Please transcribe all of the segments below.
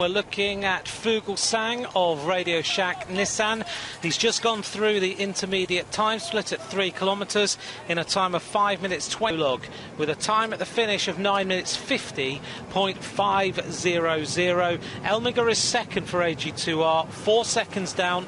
We're looking at Fuglsang of Radio Shack Nissan. He's just gone through the intermediate time split at 3 kilometres in a time of 5 minutes 20 log, with a time at the finish of 9 minutes 50.500. Elmiger is second for AG2R, 4 seconds down.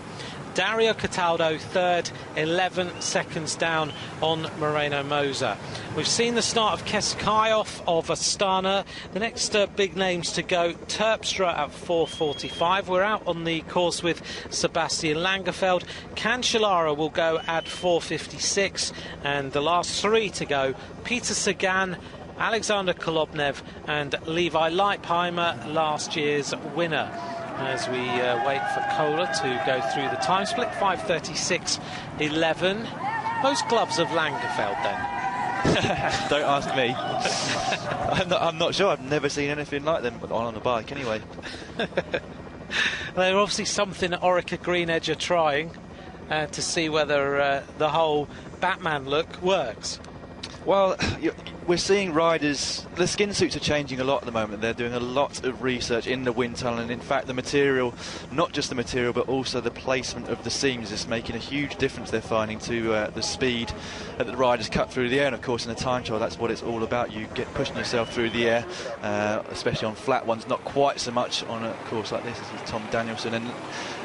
Dario Cataldo third, 11 seconds down on Moreno Moser. We've seen the start of Keskayov of Astana. The next big names to go, Terpstra at 4:45. We're out on the course with Sebastian Langefeld. Cancellara will go at 4:56. And the last three to go, Peter Sagan, Alexander Kolobnev and Levi Leipheimer, last year's winner. As we wait for Kohler to go through the time split, 5:36.11. Those gloves of Langefeld then? Don't ask me. I'm not sure. I've never seen anything like them on a bike anyway. They're obviously something that Orica Green Edge are trying to see whether the whole Batman look works. Well, we're seeing riders, the skin suits are changing a lot at the moment. They're doing a lot of research in the wind tunnel, and in fact the material, not just the material but also the placement of the seams, is making a huge difference, they're finding, to the speed that the riders cut through the air. And of course in a time trial that's what it's all about. You get pushing yourself through the air, especially on flat ones, not quite so much on a course like this as with Tom Danielson. And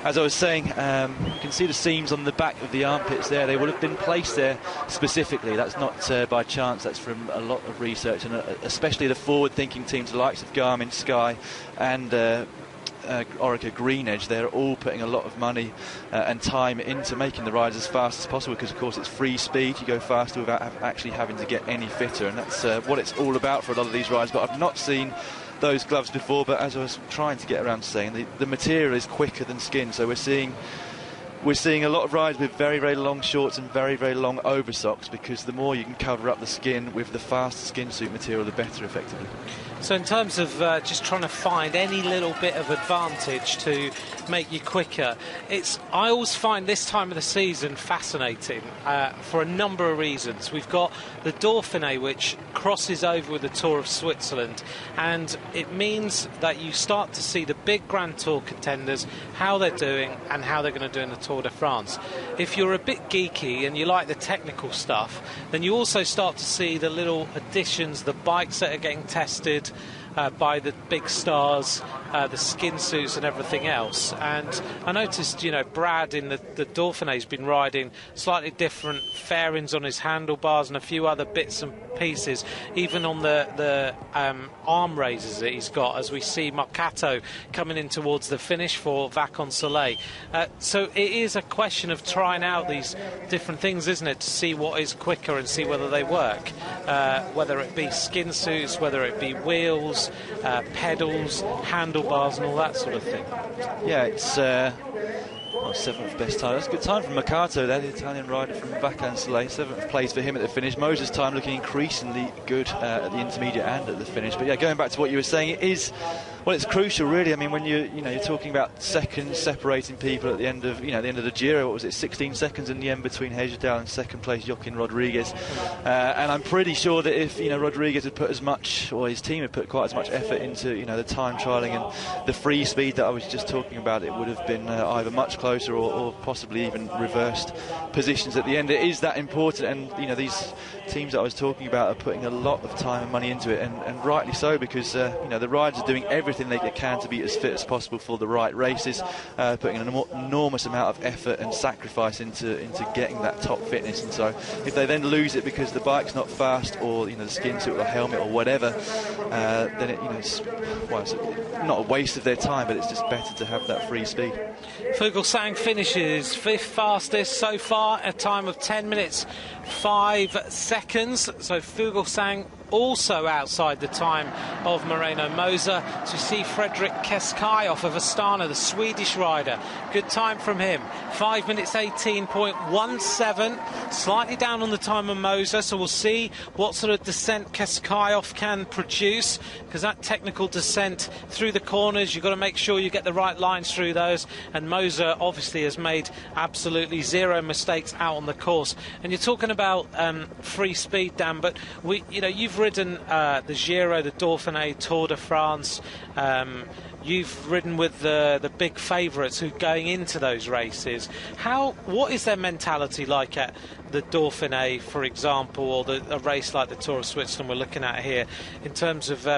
as I was saying, you can see the seams on the back of the armpits there. They would have been placed there specifically. That's not by chance. That's from a lot of research, and especially the forward-thinking teams, the likes of Garmin, Sky and Orica Green Edge. They're all putting a lot of money and time into making the rides as fast as possible, because of course it's free speed. You go faster without actually having to get any fitter, and that's what it's all about for a lot of these rides. But I've not seen those gloves before, but as I was trying to get around to saying, the material is quicker than skin, so we're seeing a lot of rides with very, very long shorts and very, very long oversocks, because the more you can cover up the skin with the faster skin suit material, the better, effectively. So in terms of just trying to find any little bit of advantage to make you quicker, I always find this time of the season fascinating for a number of reasons. We've got the Dauphiné, which crosses over with the Tour of Switzerland, and it means that you start to see the big Grand Tour contenders, how they're doing and how they're going to do in the Tour de France. If you're a bit geeky and you like the technical stuff, then you also start to see the little additions, the bikes that are getting tested by the big stars, the skin suits and everything else. And I noticed, Brad in the Dauphiné has been riding slightly different fairings on his handlebars and a few other bits and pieces, even on the arm raisers that he's got, as we see Marcato coming in towards the finish for Vacances Soleil. So it is a question of trying out these different things, isn't it, to see what is quicker and see whether they work, whether it be skin suits, whether it be wheels, pedals, handlebars and all that sort of thing. Yeah, it's 7th best time. That's a good time from Marcato there, the Italian rider from Vacances Soleil. 7th place for him at the finish. Moser's time looking increasingly good at the intermediate and at the finish. But yeah, going back to what you were saying, it is, well, it's crucial really. I mean, when you're talking about seconds separating people at the end of the end of the Giro, what was it, 16 seconds in the end between Hejerdal and second place Joaquin Rodriguez. And I'm pretty sure that if Rodriguez had put as much, or his team had put quite as much effort into the time trialling and the free speed that I was just talking about, it would have been either much closer or possibly even reversed positions at the end. It is that important, and these teams that I was talking about are putting a lot of time and money into it, and rightly so, because the riders are doing everything they can to be as fit as possible for the right races, putting an enormous amount of effort and sacrifice into getting that top fitness. And so if they then lose it because the bike's not fast, or the skin suit or the helmet or whatever, then it's not a waste of their time, but it's just better to have that free speed. Fuglsang finishes 5th fastest so far, a time of 10 minutes 5 seconds. So Fuglsang also outside the time of Moreno Moser. So we see Fredrik Keskayov of Astana, the Swedish rider. Good time from him, 5 minutes 18.17, slightly down on the time of Moser, so we'll see what sort of descent Keskayov can produce, because that technical descent through the corners, you've got to make sure you get the right lines through those, and Moser obviously has made absolutely zero mistakes out on the course. And you're talking about free speed, Dan, but you've ridden the Giro, the Dauphiné, Tour de France, you've ridden with the big favourites who are going into those races. What is their mentality like at the Dauphiné, for example, or a race like the Tour of Switzerland we're looking at here, in terms of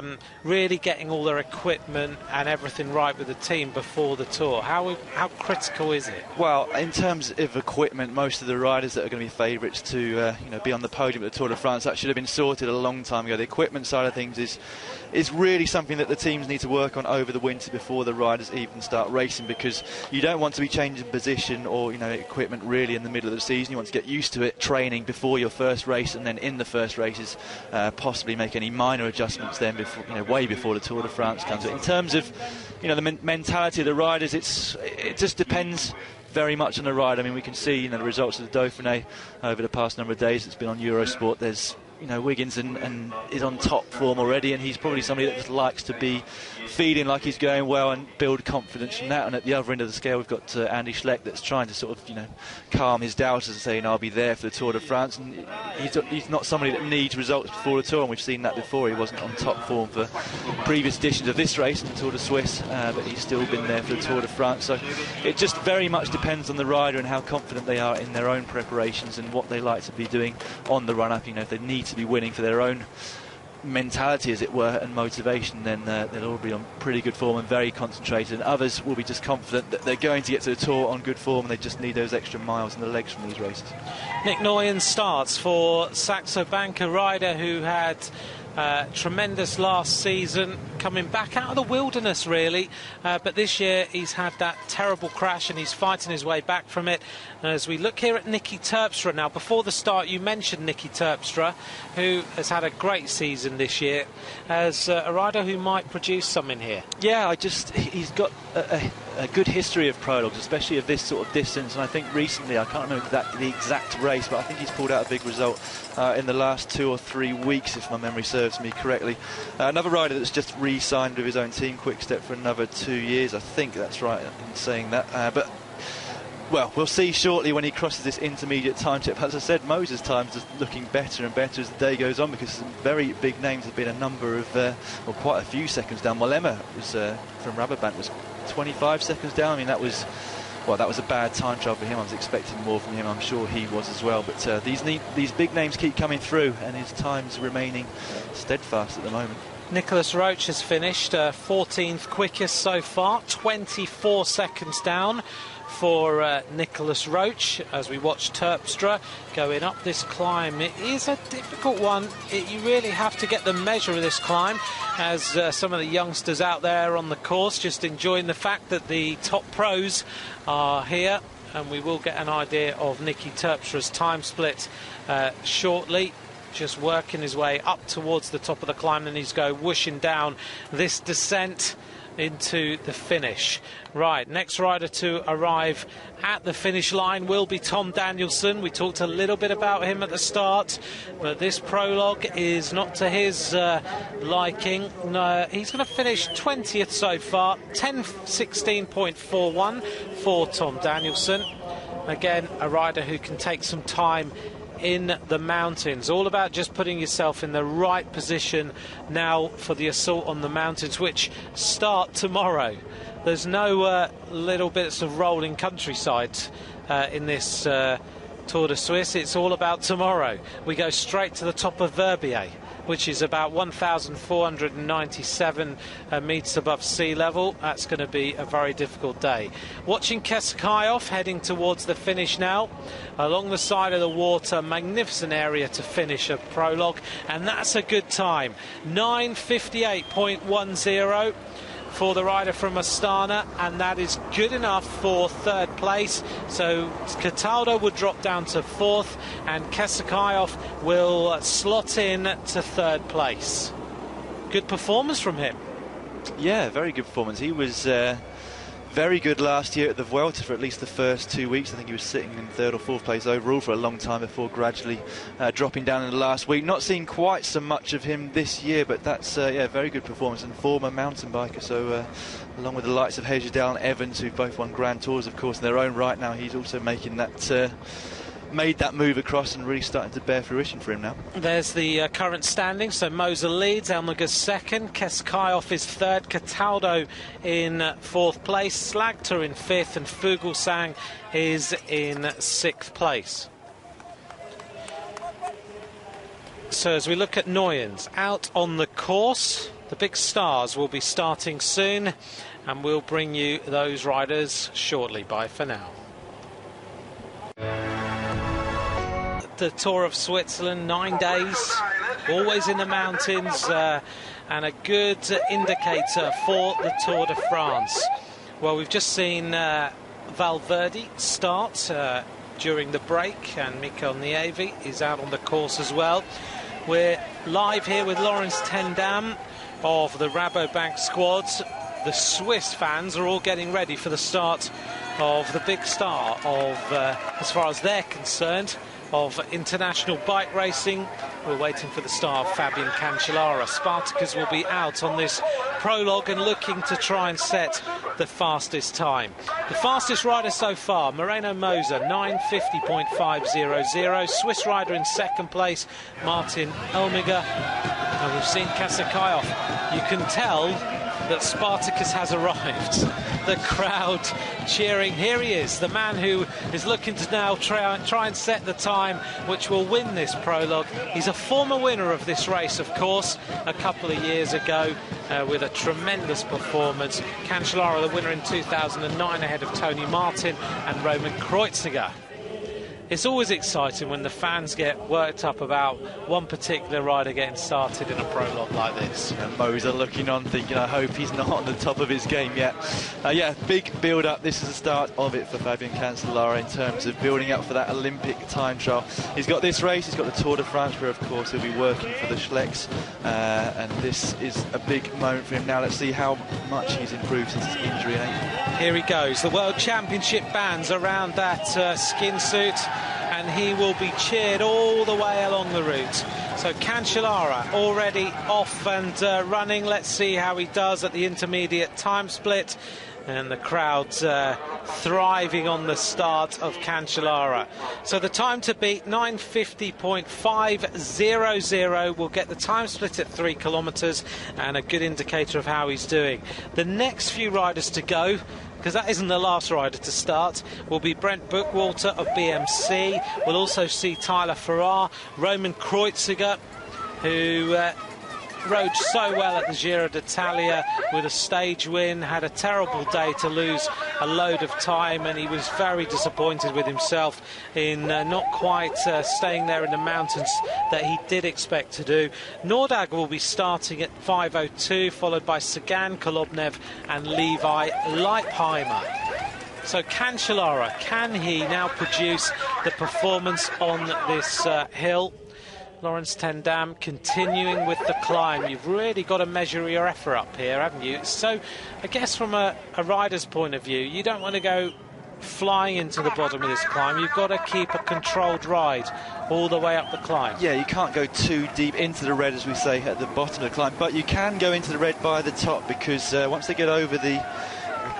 really getting all their equipment and everything right with the team before the Tour? How critical is it? Well, in terms of equipment, most of the riders that are going to be favourites to be on the podium at the Tour de France, that should have been sorted a long time ago. The equipment side of things is really something that the teams need to work on over the winter before the riders even start racing, because you don't want to be changing position or equipment really in the middle of the season. You want to get used to it, training before your first race, and then in the first races possibly make any minor adjustments then before, way before the Tour de France comes. But in terms of the mentality of the riders, it just depends very much on the ride. I mean, we can see the results of the Dauphiné over the past number of days. It's been on Eurosport. There's Wiggins and is on top form already, and he's probably somebody that just likes to be feeling like he's going well and build confidence from that. And at the other end of the scale, we've got Andy Schleck that's trying to sort of calm his doubters and saying I'll be there for the Tour de France, and he's not somebody that needs results before the Tour, and we've seen that before. He wasn't on top form for previous editions of this race, the Tour de Suisse, but he's still been there for the Tour de France. So it just very much depends on the rider and how confident they are in their own preparations and what they like to be doing on the run-up. If they need to be winning for their own mentality, as it were, and motivation, then they'll all be on pretty good form and very concentrated, and others will be just confident that they're going to get to the Tour on good form, and they just need those extra miles in the legs from these races. Nick Nguyen starts for Saxo Bank, a rider who had tremendous last season, coming back out of the wilderness really, but this year he's had that terrible crash and he's fighting his way back from it. And as we look here at Nicky Terpstra now, before the start you mentioned Nicky Terpstra, who has had a great season this year, as a rider who might produce something here. Yeah, he's got a good history of prologues, especially of this sort of distance, and I think recently, I can't remember the exact race, but I think he's pulled out a big result in the last 2 or 3 weeks, if my memory serves me correctly. Another rider that's just re-signed with his own team, Quick-Step, for another 2 years. I think that's right in saying that. But well, we'll see shortly when he crosses this intermediate time tip. As I said, Moses' time's just looking better and better as the day goes on, because some very big names have been a number of, quite a few seconds down. Mollema was from Rabobank was 25 seconds down. I mean, that was a bad time trial for him. I was expecting more from him. I'm sure he was as well. But these big names keep coming through, and his time's remaining steadfast at the moment. Nicholas Roach has finished 14th quickest so far, 24 seconds down for Nicholas Roach as we watch Terpstra going up this climb. It is a difficult one. You really have to get the measure of this climb, as some of the youngsters out there on the course just enjoying the fact that the top pros are here, and we will get an idea of Nicky Terpstra's time split shortly. Just working his way up towards the top of the climb, and he's go whooshing down this descent into the finish. Right, next rider to arrive at the finish line will be Tom Danielson. We talked a little bit about him at the start, but this prologue is not to his liking. No, he's going to finish 20th so far, 10:16.41 for Tom Danielson. Again, a rider who can take some time in the mountains. All about just putting yourself in the right position now for the assault on the mountains, which start tomorrow. There's no little bits of rolling countryside in this Tour de Suisse. It's all about tomorrow. We go straight to the top of Verbier, which is about 1,497 metres above sea level. That's going to be a very difficult day. Watching Kesekayov heading towards the finish now. Along the side of the water, magnificent area to finish a prologue, and that's a good time. 9:58.10 for the rider from Astana, and that is good enough for third place. So Cataldo would drop down to fourth, and Kesekayov will slot in to third place. Good performance from him. Yeah, very good performance. He was very good last year at the Vuelta for at least the first 2 weeks. I think he was sitting in third or fourth place overall for a long time before gradually dropping down in the last week. Not seeing quite so much of him this year, but that's very good performance, and former mountain biker. So along with the likes of Hejerdal and Evans, who both won Grand Tours, of course, in their own right now, he's also making that made that move across and really starting to bear fruition for him now. There's the current standing. So Moser leads, Elmiger's second, Keskayov is third, Cataldo in fourth place, Slagter in fifth, and Fuglsang is in sixth place. So as we look at Nuyens out on the course, the big stars will be starting soon, and we'll bring you those riders shortly. Bye for now. The Tour of Switzerland, 9 days, always in the mountains, and a good indicator for the Tour de France. Well, we've just seen Valverde start during the break, and Mikel Nieve is out on the course as well. We're live here with Laurens ten Dam of the Rabobank squad. The Swiss fans are all getting ready for the start of the big star of, as far as they're concerned, of international bike racing. We're waiting for the star of Fabian Cancellara. Spartacus will be out on this prologue and looking to try and set the fastest time. The fastest rider so far, Moreno Moser, 9:50.500. Swiss rider in second place, Martin Elmiger. And we've seen Keskayov. You can tell that Spartacus has arrived. The crowd cheering. Here he is, the man who is looking to now try and set the time which will win this prologue. He's a former winner of this race, of course, a couple of years ago with a tremendous performance. Cancellara, the winner in 2009, ahead of Tony Martin and Roman Kreuziger. It's always exciting when the fans get worked up about one particular rider getting started in a prologue like this. And Moser looking on thinking, I hope he's not on the top of his game yet. Yeah, big build-up. This is the start of it for Fabian Cancellara in terms of building up for that Olympic time trial. He's got this race, he's got the Tour de France, where of course he'll be working for the Schlecks, and this is a big moment for him. Now let's see how much he's improved since his injury in April. Here he goes, the World Championship bands around that skin suit, and he will be cheered all the way along the route. So Cancellara already off and running. Let's see how he does at the intermediate time split. And the crowd's thriving on the start of Cancellara. So the time to beat, 9:50.500. We'll get the time split at 3 kilometres and a good indicator of how he's doing. The next few riders to go, because that isn't the last rider to start, will be Brent Bookwalter of BMC. We'll also see Tyler Farrar, Roman Kreuziger, who rode so well at the Giro d'Italia with a stage win, had a terrible day to lose a load of time, and he was very disappointed with himself in not quite staying there in the mountains that he did expect to do. Nordag will be starting at 5:02, followed by Sagan, Kolobnev and Levi Leipheimer. So Cancellara, can he now produce the performance on this hill? Laurens ten Dam continuing with the climb. You've really got to measure your effort up here, haven't you? So I guess from a rider's point of view, you don't want to go flying into the bottom of this climb. You've got to keep a controlled ride all the way up the climb. Yeah, you can't go too deep into the red, as we say, at the bottom of the climb, but you can go into the red by the top, because once they get over the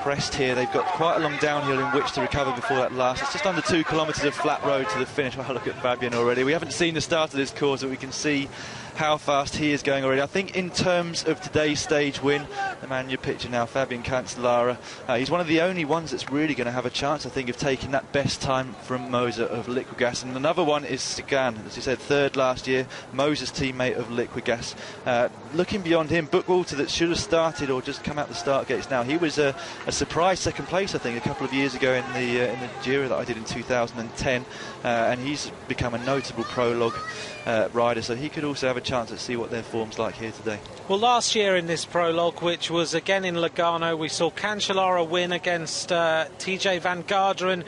crest here, they've got quite a long downhill in which to recover before that last. It's just under 2 kilometres of flat road to the finish. Well, look at Fabian already. We haven't seen the start of this course, but we can see how fast he is going already. I think in terms of today's stage win, the man you picture now, Fabian Cancellara, he's one of the only ones that's really going to have a chance, I think, of taking that best time from Moser of Liquigas. And another one is Sagan, as you said, third last year, Moser's teammate of Liquigas. Looking beyond him, Bookwalter, that should have started or just come out the start gates now. He was a surprise second place, I think, a couple of years ago in the Giro that I did in 2010, and he's become a notable prologue rider, so he could also have a chance to see what their form's like here today. Well, last year in this prologue, which was again in Lugano, we saw Cancellara win against TJ Van Garderen.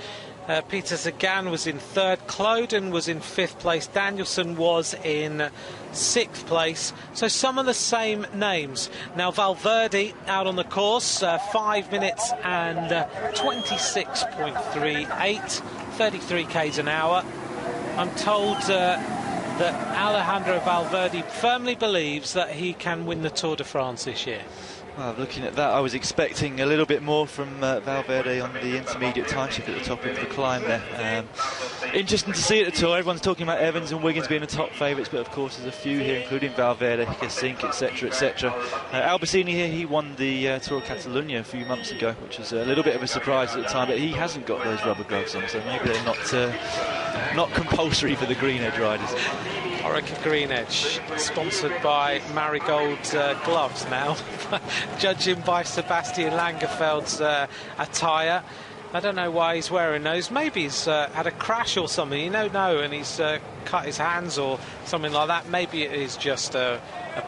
Peter Sagan was in third, Cloden was in fifth place, Danielson was in sixth place. So some of the same names. Now Valverde out on the course, 5 minutes and 26.38, 33 k's an hour. I'm told that Alejandro Valverde firmly believes that he can win the Tour de France this year. Well, looking at that, I was expecting a little bit more from Valverde on the intermediate time shift at the top of the climb there. Interesting to see at the Tour. Everyone's talking about Evans and Wiggins being the top favourites, but of course there's a few here, including Valverde, Gesink, etc, etc. Albacini here, he won the Tour of Catalunya a few months ago, which was a little bit of a surprise at the time, but he hasn't got those rubber gloves on, so maybe they're not compulsory for the green edge riders. Orica Green Edge, sponsored by Marigold gloves now, judging by Sebastian Langerfeld's attire. I don't know why he's wearing those. Maybe he's had a crash or something, you don't know, and he's cut his hands or something like that. Maybe it is just a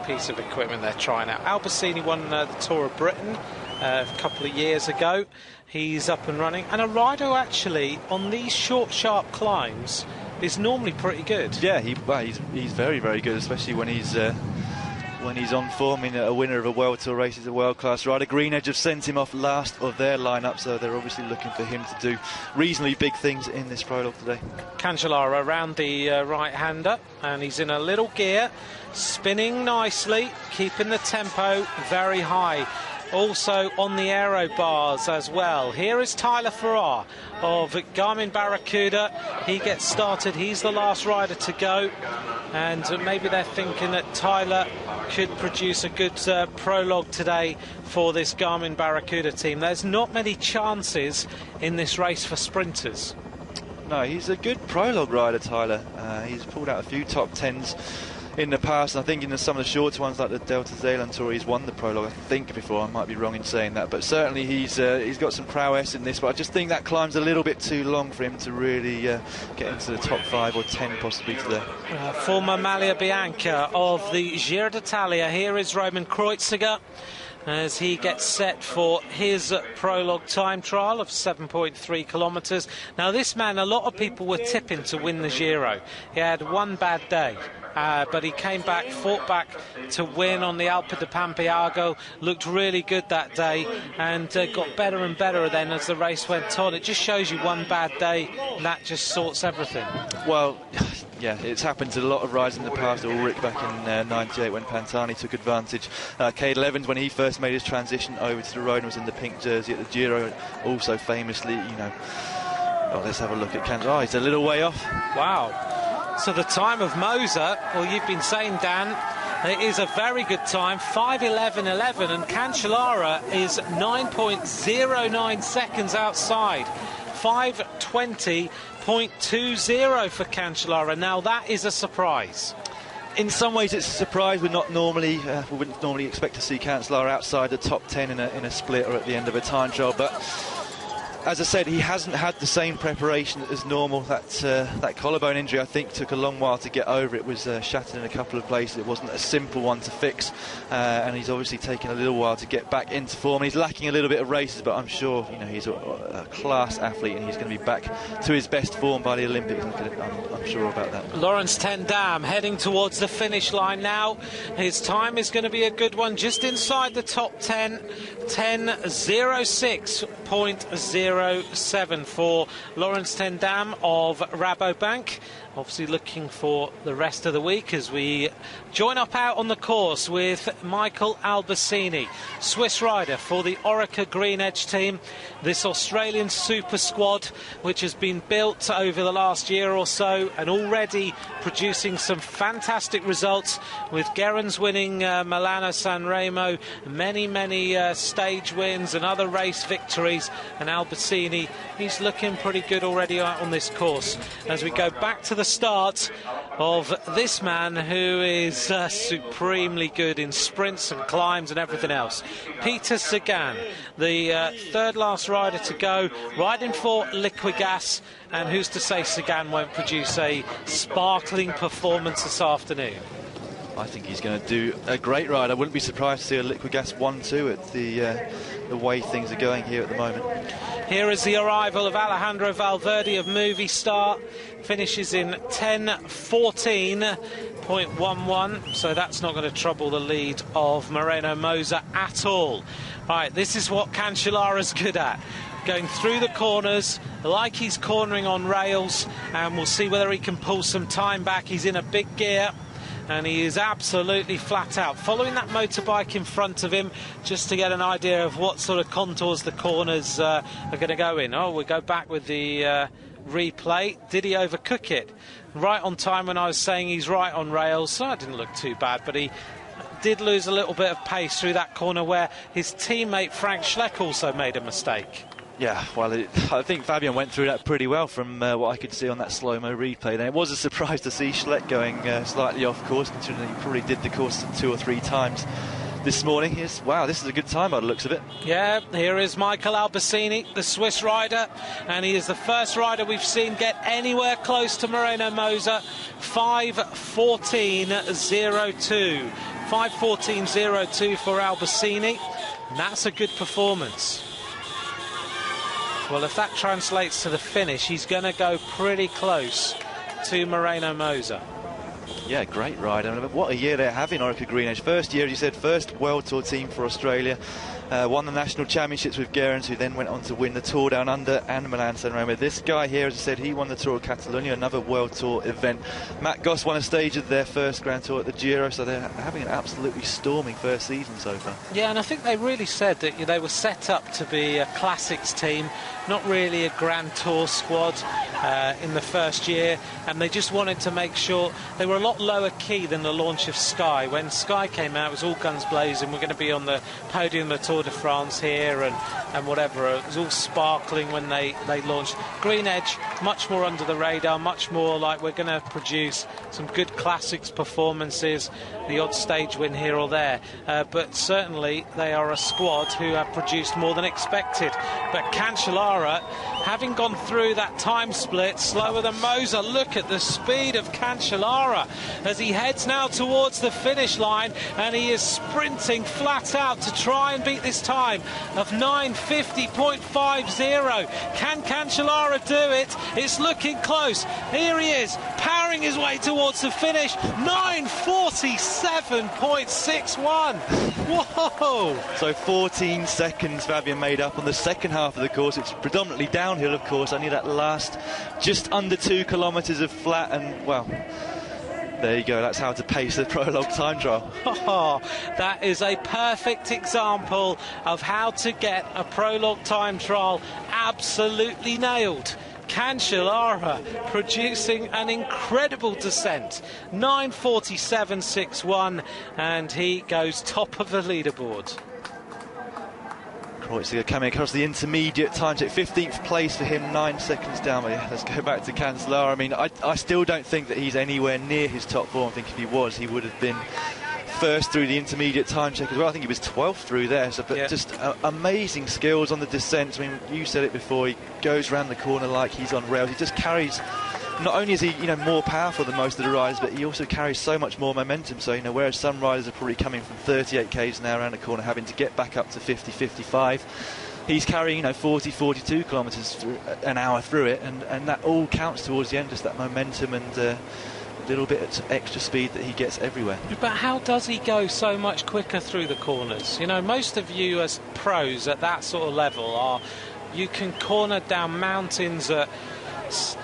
piece of equipment they're trying out. Albacini won the Tour of Britain a couple of years ago. He's up and running, and a rider who actually on these short, sharp climbs is normally pretty good. Yeah, he's very, very good, especially when he's on form. In a winner of a World Tour race, is a world-class rider. Green Edge have sent him off last of their lineup, so they're obviously looking for him to do reasonably big things in this prologue today. Cancellara around the right-hander, and he's in a little gear, spinning nicely, keeping the tempo very high. Also on the aero bars as well. Here is Tyler Farrar of Garmin Barracuda. He gets started. He's the last rider to go. And maybe they're thinking that Tyler could produce a good prologue today for this Garmin Barracuda team. There's not many chances in this race for sprinters. No, he's a good prologue rider, Tyler. He's pulled out a few top tens in the past, and I think in some of the shorter ones like the Delta Zeeland Tour, he's won the prologue, I think, before. I might be wrong in saying that, but certainly he's got some prowess in this, but I just think that climb's a little bit too long for him to really get into the top 5 or 10 possibly today. Former Maglia Bianca of the Giro d'Italia, here is Roman Kreuziger as he gets set for his prologue time trial of 7.3 kilometres. Now this man, a lot of people were tipping to win the Giro. He had one bad day. But he came back, fought back to win on the Alpe de Pampiago, looked really good that day, and got better and better then as the race went on. It just shows you one bad day, and that just sorts everything. Well, yeah, it's happened to a lot of riders in the past. Ulrich back in '98 when Pantani took advantage. Cadel Evans, when he first made his transition over to the road and was in the pink jersey at the Giro, also famously, you know. Oh, let's have a look at Cancellara. Oh, he's a little way off. Wow. So the time of Moser, well, you've been saying, Dan, it is a very good time, 5:11.11, and Cancellara is 9.09 seconds outside. 5:20.20 for Cancellara. Now that is a surprise. In some ways it's a surprise. We wouldn't normally expect to see Cancellara outside the top 10 in a split or at the end of a time trial, but as I said, he hasn't had the same preparation as normal. That collarbone injury, I think, took a long while to get over. It was shattered in a couple of places. It wasn't a simple one to fix, and he's obviously taken a little while to get back into form. He's lacking a little bit of races, but I'm sure, you know, he's a class athlete, and he's going to be back to his best form by the Olympics. I'm sure about that. Laurens ten Dam heading towards the finish line now. His time is going to be a good one, just inside the top 10. 10:06.07 for Laurens ten Dam of Rabobank. Obviously looking for the rest of the week as we join up out on the course with Michael Albacini, Swiss rider for the Orica Green Edge team. This Australian super squad, which has been built over the last year or so and already producing some fantastic results, with Gerrans winning Milano San Remo, many stage wins and other race victories, and Albacini, he's looking pretty good already out on this course. As we go back to the start of this man who is supremely good in sprints and climbs and everything else, Peter Sagan, the third last rider to go, riding for Liquigas, and who's to say Sagan won't produce a sparkling performance this afternoon? I think he's going to do a great ride. I wouldn't be surprised to see a Liquigas 1-2 at the way things are going here at the moment. Here is the arrival of Alejandro Valverde of Movistar. Finishes in 10:14.11, so that's not going to trouble the lead of Moreno Moser at all. Right, this is what Cancellara's good at. Going through the corners like he's cornering on rails, and we'll see whether he can pull some time back. He's in a big gear. and he is absolutely flat out. Following that motorbike in front of him, just to get an idea of what sort of contours the corners are going to go in. Oh, we go back with the replay. Did he overcook it? Right on time when I was saying he's right on rails, so it didn't look too bad, but he did lose a little bit of pace through that corner where his teammate Frank Schleck also made a mistake. Yeah, well, I think Fabian went through that pretty well from what I could see on that slow-mo replay. Then it was a surprise to see Schleck going slightly off course, considering he probably did the course 2 or 3 times this morning. Wow, this is a good time by the looks of it. Yeah, here is Michael Albacini, the Swiss rider, and he is the first rider we've seen get anywhere close to Moreno Moser. 5:14.02. 5:14.02 for Albacini, and that's a good performance. Well, if that translates to the finish, he's going to go pretty close to Moreno Moser. Yeah, great ride. I mean, what a year they're having, Orica Green Edge. First year, as you said, first World Tour team for Australia. Won the national championships with Gerrans, who then went on to win the Tour Down Under and Milan-San Remo. This guy here, as I said, he won the Tour of Catalonia, another World Tour event. Matt Goss won a stage of their first Grand Tour at the Giro, so they're having an absolutely storming first season so far. Yeah, and I think they really said that they were set up to be a classics team, not really a Grand Tour squad in the first year, and they just wanted to make sure they were a lot lower key than the launch of Sky. When Sky came out, it was all guns blazing. We're going to be on the podium of the Tour de France here and whatever. It was all sparkling when they launched. Green Edge, much more under the radar, much more like we're going to produce some good classics performances, the odd stage win here or there. But certainly they are a squad who have produced more than expected. But Cancellara, having gone through that time split slower than Moser, look at the speed of Cancellara as he heads now towards the finish line, and he is sprinting flat out to try and beat this time of 9:50.50. Can Cancellara do it? It's looking close. Here he is, powering his way towards the finish. 9:47.61. Whoa! So 14 seconds Fabian made up on the second half of the course. It's predominantly downhill, of course. Only that last just under 2 kilometres of flat, and well, there you go. That's how to pace the prologue time trial. Oh, that is a perfect example of how to get a prologue time trial absolutely nailed. Cancellara producing an incredible descent, 9:47.61, and he goes top of the leaderboard. Kreuziger coming across the intermediate time check, 15th place for him, 9 seconds down. But yeah, let's go back to Cancellara. I mean, I still don't think that he's anywhere near his top form. I think if he was, he would have been first through the intermediate time check as well. I think he was 12th through there. So, but yeah, just amazing skills on the descent. I mean, you said it before, he goes round the corner like he's on rails. He just carries, not only is he more powerful than most of the riders, but he also carries so much more momentum. So whereas some riders are probably coming from 38 k's an hour around the corner, having to get back up to 50, 55, he's carrying 40, 42 kilometres an hour through it, and that all counts towards the end, just that momentum and a little bit of extra speed that he gets everywhere. But how does he go so much quicker through the corners? Most of you as pros at that sort of level you can corner down mountains at,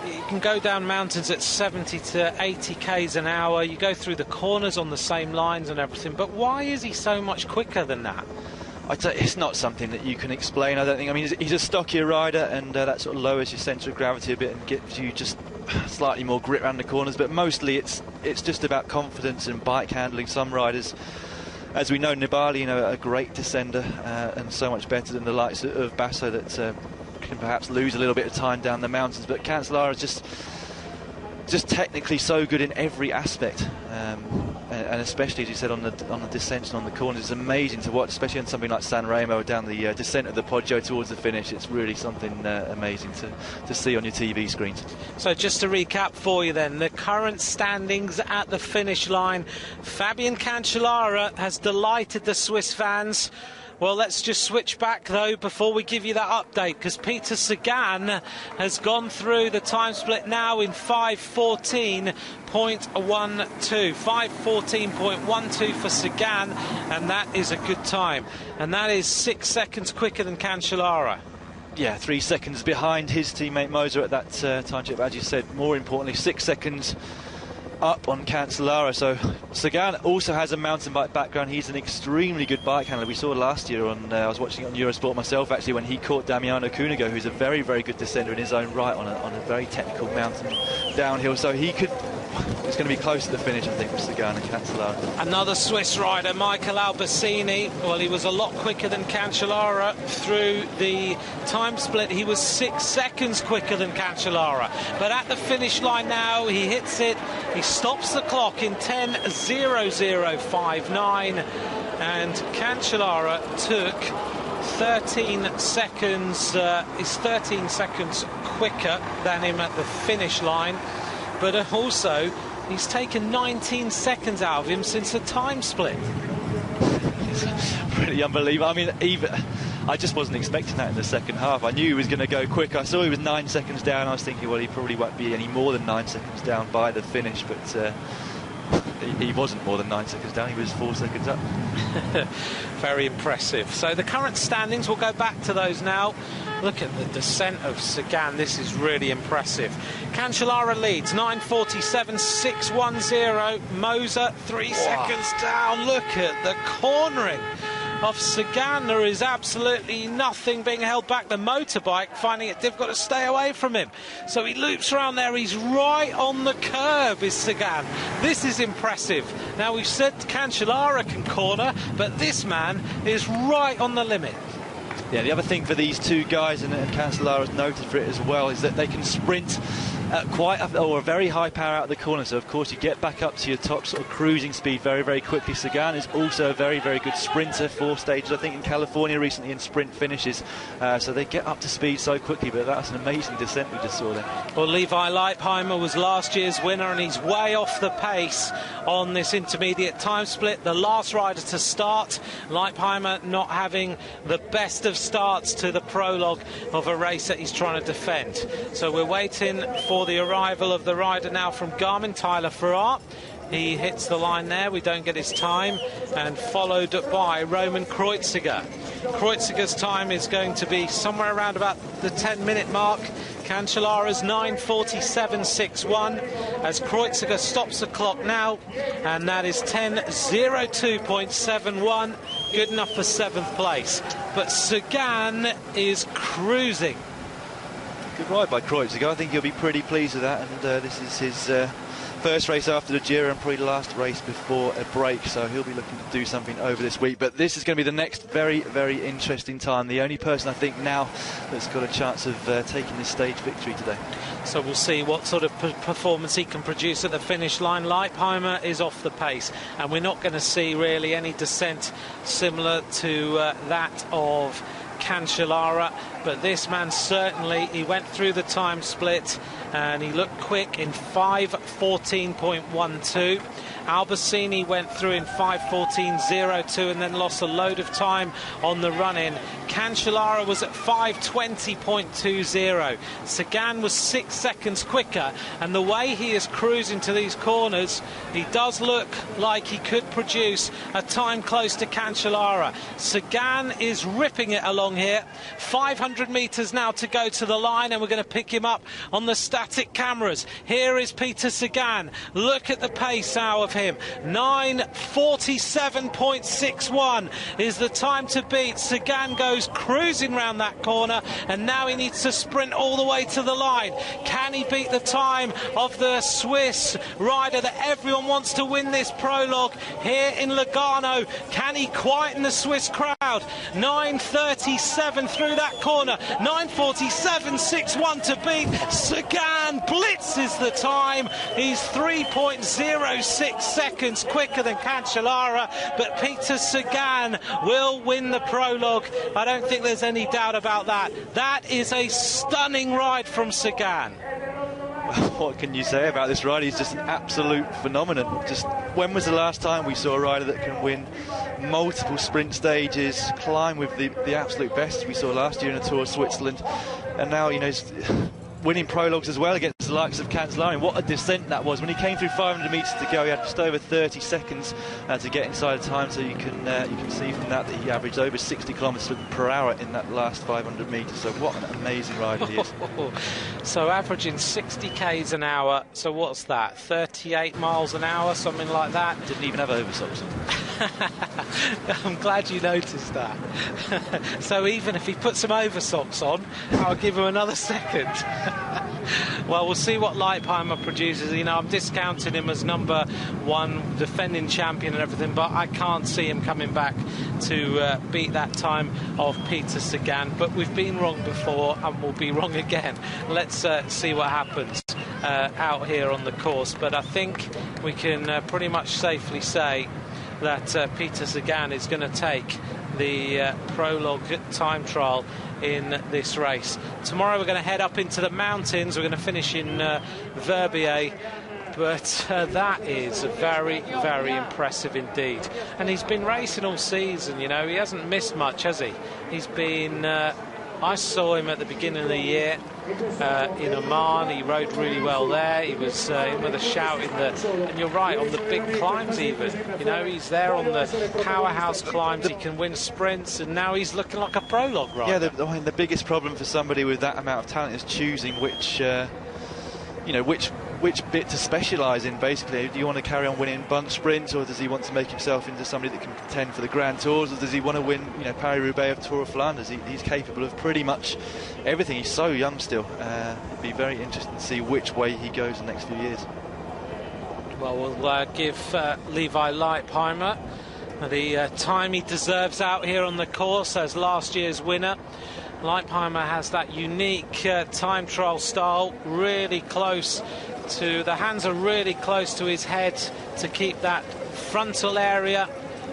you can go down mountains at 70 to 80 k's an hour. You go through the corners on the same lines and everything. But why is he so much quicker than that? It's not something that you can explain, I don't think. I mean, he's a stockier rider, and that sort of lowers your centre of gravity a bit and gives you just slightly more grip around the corners. But mostly it's just about confidence and bike handling. Some riders, as we know, Nibali, a great descender and so much better than the likes of Basso that can perhaps lose a little bit of time down the mountains. But Cancellara is just technically so good in every aspect, and especially, as you said, on the descent and on the corners. It's amazing to watch, especially on something like San Remo, down the descent of the Poggio towards the finish. It's really something amazing to see on your TV screens. So just to recap for you then, the current standings at the finish line. Fabian Cancellara has delighted the Swiss fans. Well, let's just switch back, though, before we give you that update, because Peter Sagan has gone through the time split now in 5:14.12. 5:14.12 for Sagan, and that is a good time. And that is 6 seconds quicker than Cancellara. Yeah, 3 seconds behind his teammate Moser at that time check. But as you said, more importantly, 6 seconds up on Cancellara. So Sagan also has a mountain bike background. He's an extremely good bike handler. We saw last year on I was watching it on Eurosport myself actually, when he caught Damiano Cunego, who's a very, very good descender in his own right on a very technical mountain downhill. So it's going to be close to the finish, I think, with Sagan and Cancellara. Another Swiss rider, Michael Albertini. Well, he was a lot quicker than Cancellara through the time split. He was 6 seconds quicker than Cancellara. But at the finish line now, he hits it. He stops the clock in 10:00:59. And Cancellara took 13 seconds. Is 13 seconds quicker than him at the finish line. But also, he's taken 19 seconds out of him since the time split. It's pretty unbelievable. I mean, I just wasn't expecting that in the second half. I knew he was going to go quick. I saw he was 9 seconds down. I was thinking, well, he probably won't be any more than 9 seconds down by the finish. But he wasn't more than 9 seconds down. He was 4 seconds up. Very impressive. So the current standings, we'll go back to those now. Look at the descent of Sagan. This is really impressive. Cancellara leads 9:47.610. Moser 3 seconds down. Look at the cornering of Sagan. There is absolutely nothing being held back. The motorbike finding it difficult to stay away from him. So he loops around there. He's right on the curb, is Sagan. This is impressive. Now, we've said Cancellara can corner, but this man is right on the limit. Yeah, the other thing for these two guys, and Cancellara's noted for it as well, is that they can sprint at a very high power out of the corner. So, of course, you get back up to your top sort of cruising speed very, very quickly. Sagan is also a very, very good sprinter. 4 stages, I think, in California recently in sprint finishes. So they get up to speed so quickly, but that's an amazing descent we just saw there. Well, Levi Leipheimer was last year's winner, and he's way off the pace on this intermediate time split. The last rider to start, Leipheimer not having the best of starts to the prologue of a race that he's trying to defend. So we're waiting for the arrival of the rider now from Garmin, Tyler Farrar. He hits the line there, we don't get his time, and followed by Roman Kreuziger. Kreuziger's time is going to be somewhere around about the 10-minute mark. Cancellara's 9:47.61 as Kreuziger stops the clock now, and that is 10:02.71, good enough for 7th place. But Sagan is cruising. Good ride by Kreuziger. I think he'll be pretty pleased with that, and this is his first race after the Giro and probably the last race before a break, so he'll be looking to do something over this week. But this is going to be the next very, very interesting time. The only person I think now that's got a chance of taking this stage victory today. So we'll see what sort of performance he can produce at the finish line. Leipheimer is off the pace, and we're not going to see really any descent similar to that of Cancellara, but this man certainly, he went through the time split and he looked quick in 5:14.12. Albertini went through in 5:14.02 and then lost a load of time on the run-in. Cancellara was at 5:20.20. Sagan was 6 seconds quicker, and the way he is cruising to these corners, he does look like he could produce a time close to Cancellara. Sagan is ripping it along here. 500 metres now to go to the line, and we're going to pick him up on the static cameras. Here is Peter Sagan. Look at the pace now of him. 9:47.61 is the time to beat. Sagan goes cruising round that corner, and now he needs to sprint all the way to the line. Can he beat the time of the Swiss rider that everyone wants to win this prologue here in Lugano? Can he quieten the Swiss crowd? 9:37 through that corner. 9:47.61 to beat. Sagan blitzes the time. He's 3.06 seconds quicker than Cancellara, but Peter Sagan will win the prologue. I don't think there's any doubt about that. That is a stunning ride from Sagan. What can you say about this rider? He's just an absolute phenomenon. Just when was the last time we saw a rider that can win multiple sprint stages, climb with the absolute best we saw last year in the Tour of Switzerland, and now, you know, he's winning prologues as well against the likes of Cancellara. What a descent that was. When he came through 500 metres to go, he had just over 30 seconds to get inside the time, so you can see from that he averaged over 60 kilometres per hour in that last 500 metres. So what an amazing rider he is. So averaging 60 k's an hour, so what's that, 38 miles an hour, something like that? Didn't even have oversocks on. I'm glad you noticed that. So even if he put some oversocks on, I'll give him another second. Well, we'll see what Leipheimer produces. You know, I'm discounting him as number one, defending champion and everything, but I can't see him coming back to beat that time of Peter Sagan. But we've been wrong before and we'll be wrong again. Let's see what happens out here on the course. But I think we can pretty much safely say that Peter Sagan is going to take the prologue time trial in this race. Tomorrow we're going to head up into the mountains. We're going to finish in Verbier, but that is very, very impressive indeed. And he's been racing all season, you know, he hasn't missed much, has he? He's been I saw him at the beginning of the year in Oman. He rode really well there. He was in with a shout in the, and you're right, on the big climbs even. You know, he's there on the powerhouse climbs. He can win sprints, and now he's looking like a prologue rider. Yeah, the biggest problem for somebody with that amount of talent is choosing which, you know, which bit to specialise in, basically. Do you want to carry on winning bunch sprints, or does he want to make himself into somebody that can contend for the Grand Tours, or does he want to win, you know, Paris-Roubaix of Tour of Flanders? He's capable of pretty much everything. He's so young still. It'd be very interesting to see which way he goes in the next few years. Well, we'll give Levi Leipheimer the time he deserves out here on the course as last year's winner. Leipheimer has that unique time trial style, really close to, the hands are really close to his head to keep that frontal area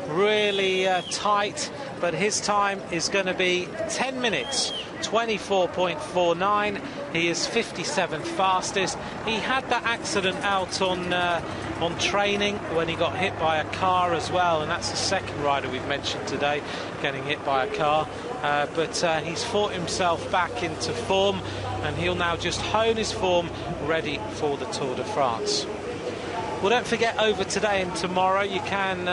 really tight, but his time is going to be 10 minutes 24.49. He is 57th fastest. He had that accident out on training when he got hit by a car as well, and that's the second rider we've mentioned today getting hit by a car. But he's fought himself back into form, and he'll now just hone his form ready for the Tour de France. Well, don't forget, over today and tomorrow you can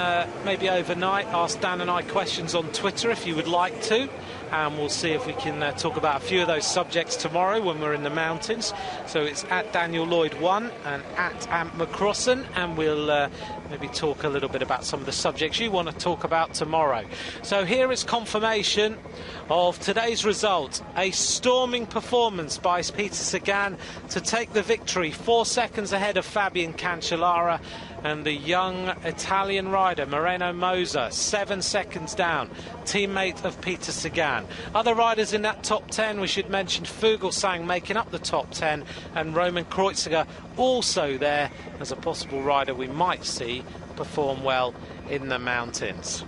maybe overnight ask Dan and I questions on Twitter if you would like to, and we'll see if we can talk about a few of those subjects tomorrow when we're in the mountains. So it's at Daniel Lloyd 1 and at Ant McCrossan, and we'll maybe talk a little bit about some of the subjects you want to talk about tomorrow. So here is confirmation of today's result. A storming performance by Peter Sagan to take the victory, 4 seconds ahead of Fabian Cancellara, and the young Italian rider Moreno Moser 7 seconds down, teammate of Peter Sagan. Other riders in that top 10, we should mention Fuglsang making up the top 10, and Roman Kreuziger also there as a possible rider we might see perform well in the mountains.